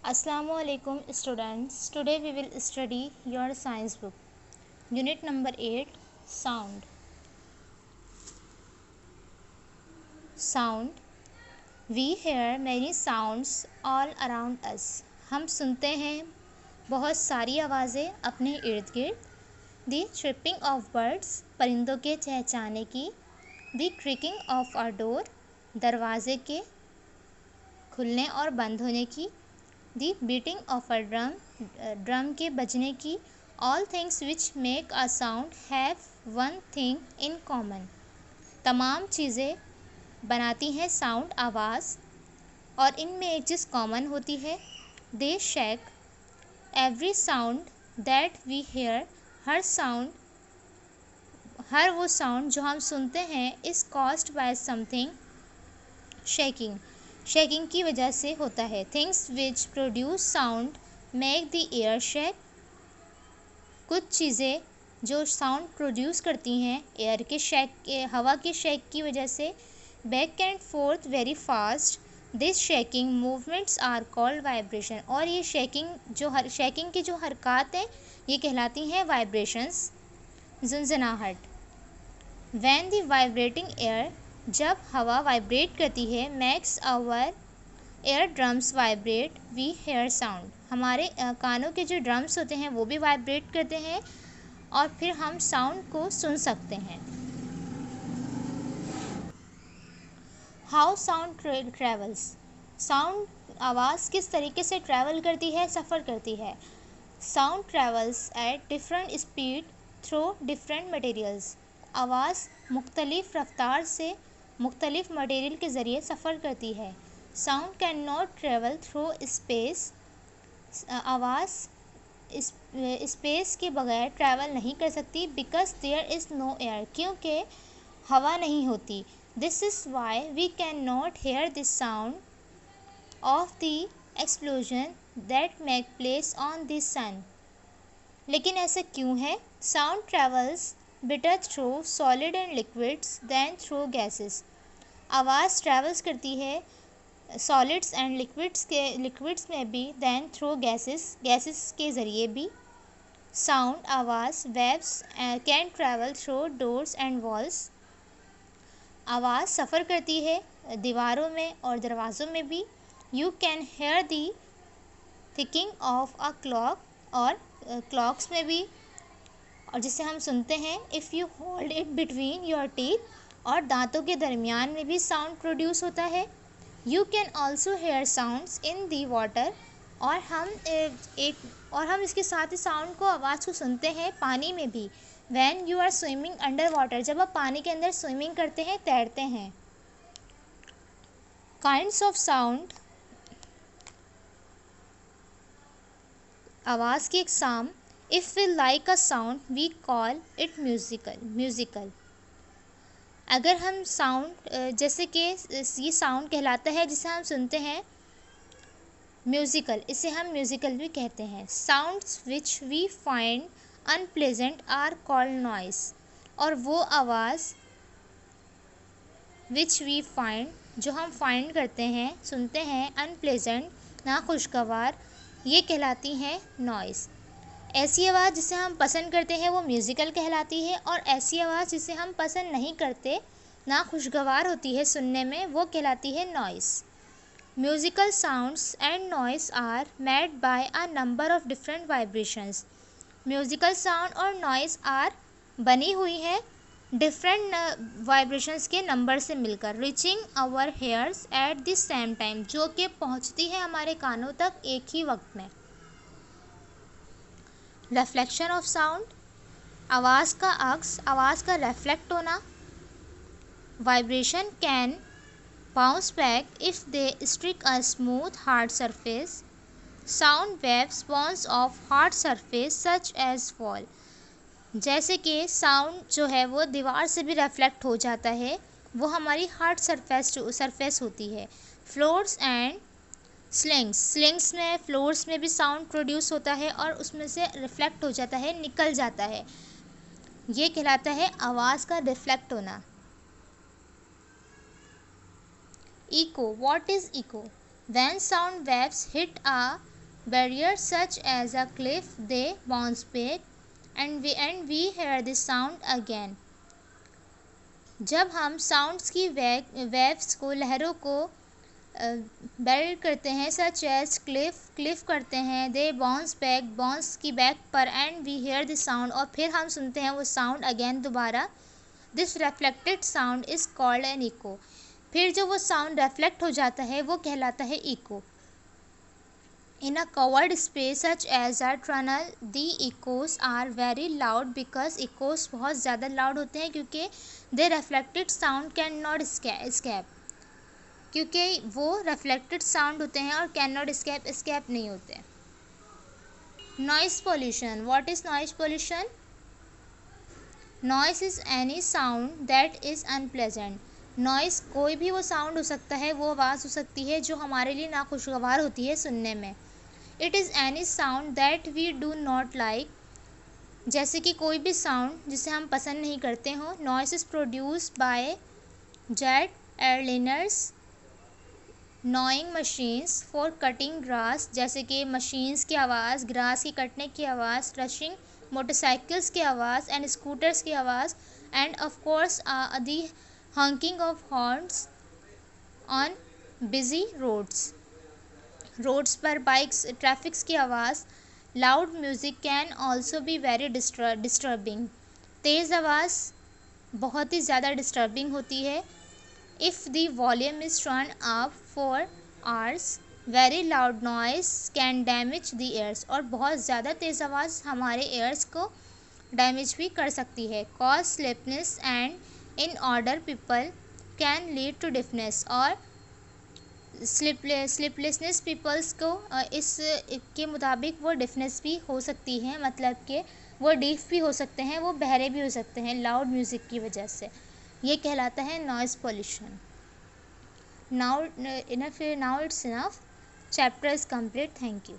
Assalamualaikum students. Today we will study your science book. Unit number 8 Sound. Sound. We hear many sounds all around us. हम सुनते हैं बहुत सारी आवाज़ें अपने इर्द गिर्द. The chirping of birds. परिंदों के चहचहाने की. The creaking of a door. दरवाजे के खुलने और बंद होने की. The beating of a drum. Drum के बजने की. All things which make a sound have one thing in common. तमाम चीज़ें बनाती हैं साउंड आवाज़ और इनमें एक चीज़ कॉमन होती है. They shake. Every sound that we hear. हर वो साउंड जो हम सुनते हैं is caused by something shaking. Shaking की वजह से होता है. Things which produce sound make the air shake. कुछ चीज़ें जो साउंड प्रोड्यूस करती हैं एयर के शेक हवा के शेक की वजह से. Back and forth very fast. This shaking movements are called vibration. और ये शेकिंग की जो हरकत हैं ये कहलाती हैं वाइब्रेशंस, झुंझुनाहट. When the vibrating air. जब हवा वाइब्रेट करती है. Makes our eardrums vibrate. We hear sound. हमारे कानों के जो ड्रम्स होते हैं वो भी वाइब्रेट करते हैं और फिर हम साउंड को सुन सकते हैं. How sound travels. साउंड आवाज़ किस तरीके से ट्रैवल करती है, सफ़र करती है. Sound travels at different speed through different materials. आवाज़ मुख्तलिफ रफ्तार से मुख्तलिफ मटेरियल के ज़रिए सफ़र करती है. Sound can not travel through space. आवाज़ स्पेस के बगैर ट्रैवल नहीं कर सकती. Because there is no air. क्योंकि हवा नहीं होती. This is why we can not hear this sound of the explosion that make place on the sun. लेकिन ऐसा क्यों है. Sound travels better through solid and liquids than through gases. आवाज़ travels करती है सॉलिड्स एंड लिक्विड्स में भी then through gases के ज़रिए भी. साउंड आवाज़ waves can travel through doors and walls. आवाज़ सफ़र करती है दीवारों में और दरवाज़ों में भी. You can hear the ticking of a clock. और क्लॉक्स में भी और जिसे हम सुनते हैं. If you hold it between your teeth. और दांतों के दरमियान में भी साउंड प्रोड्यूस होता है. You can also hear sounds in the water. और हम इसके साथ ही साउंड को आवाज़ को सुनते हैं पानी में भी. When you are swimming under water. जब आप पानी के अंदर स्विमिंग करते हैं, तैरते हैं. Kinds of sound. आवाज़ की इकसाम. If we like a sound we call it musical. अगर हम साउंड जैसे कि ये साउंड कहलाता है जिसे हम सुनते हैं म्यूज़िकल. इसे हम म्यूज़िकल भी कहते हैं. Sounds which we find unpleasant are called noise. और वो आवाज़ विच वी फाइंड जो हम फाइंड करते हैं, सुनते हैं, अनप्लेजेंट नाखुशगवार, ये कहलाती हैं नॉइस. ऐसी आवाज़ जिसे हम पसंद करते हैं वो म्यूज़िकल कहलाती है. और ऐसी आवाज़ जिसे हम पसंद नहीं करते, नाखुशगवार होती है सुनने में, वो कहलाती है noise. Musical sounds and noise are made by a number of different vibrations. Musical sound और नॉइस आर बनी हुई है डिफरेंट वाइब्रेशंस के नंबर से मिलकर. Reaching our ears at the same time. जो कि पहुँचती है हमारे कानों तक एक ही वक्त में. Reflection of sound. आवाज़ का अक्स, आवाज़ का रिफ्लेक्ट होना. Vibration can bounce back if they strike a smooth hard surface. Sound waves bounce off hard surface such as wall. जैसे कि साउंड जो है वो दीवार से भी रिफ्लेक्ट हो जाता है, वो हमारी हार्ड सरफेस होती है. फ्लोर्स एंड स्लिंग्स में फ्लोर्स में भी साउंड प्रोड्यूस होता है और उसमें से रिफ्लेक्ट हो जाता है, निकल जाता है. ये कहलाता है आवाज़ का रिफ्लेक्ट होना. Echo. What is echo. When sound waves hit a barriers such as a cliff, they bounce back and we hear the sound again. जब हम साउंड्स की वेव्स को, लहरों को बैरियर करते हैं, सच एज क्लिफ करते हैं, दे बाउंस की बैक पर, and we hear the sound, और फिर हम सुनते हैं वो साउंड अगेन दोबारा. This reflected sound is called an echo. फिर जो वो साउंड रिफ्लेक्ट हो जाता है वो कहलाता है eco. In a covered space such as a tunnel, the echoes are very loud because echoes बहुत ज़्यादा loud होते हैं क्योंकि the reflected sound cannot escape. क्योंकि वो reflected sound होते हैं और cannot escape नहीं होते. Noise pollution. What is noise pollution? Noise is any sound that is unpleasant. Noise कोई भी वो साउंड हो सकता है, वो आवाज़ हो सकती है जो हमारे लिए नाखुशगवार होती है सुनने में. It is any sound that we do not like. जैसे कि कोई भी साउंड जिसे हम पसंद नहीं करते हों. Noise is produce by jet airliners, mowing machines for cutting grass. जैसे कि मशीन्स की आवाज़, ग्रास की कटने की आवाज़, रशिंग मोटरसाइकिल्स की आवाज़ एंड स्कूटर्स की आवाज़, and of course the honking of horns on busy roads पर बाइक्स, ट्रैफिक्स की आवाज़. Loud music can also be very disturbing. तेज़ आवाज़ बहुत ही ज़्यादा डिस्टर्बिंग होती है. If the volume is turn up for hours, very loud noise can damage the ears. और बहुत ज़्यादा तेज़ आवाज़ हमारे एयर्स को डैमेज भी कर सकती है. Cause sleepness and in older people can lead to deafness. और स्लीपलेसनेस पीपल्स को इस के मुताबिक वो डिफनेस भी हो सकती है, मतलब कि वो डीफ भी हो सकते हैं, वो बहरे भी हो सकते हैं लाउड म्यूज़िक की वजह से. ये कहलाता है noise pollution. Now it's enough. Chapter is complete. Thank you.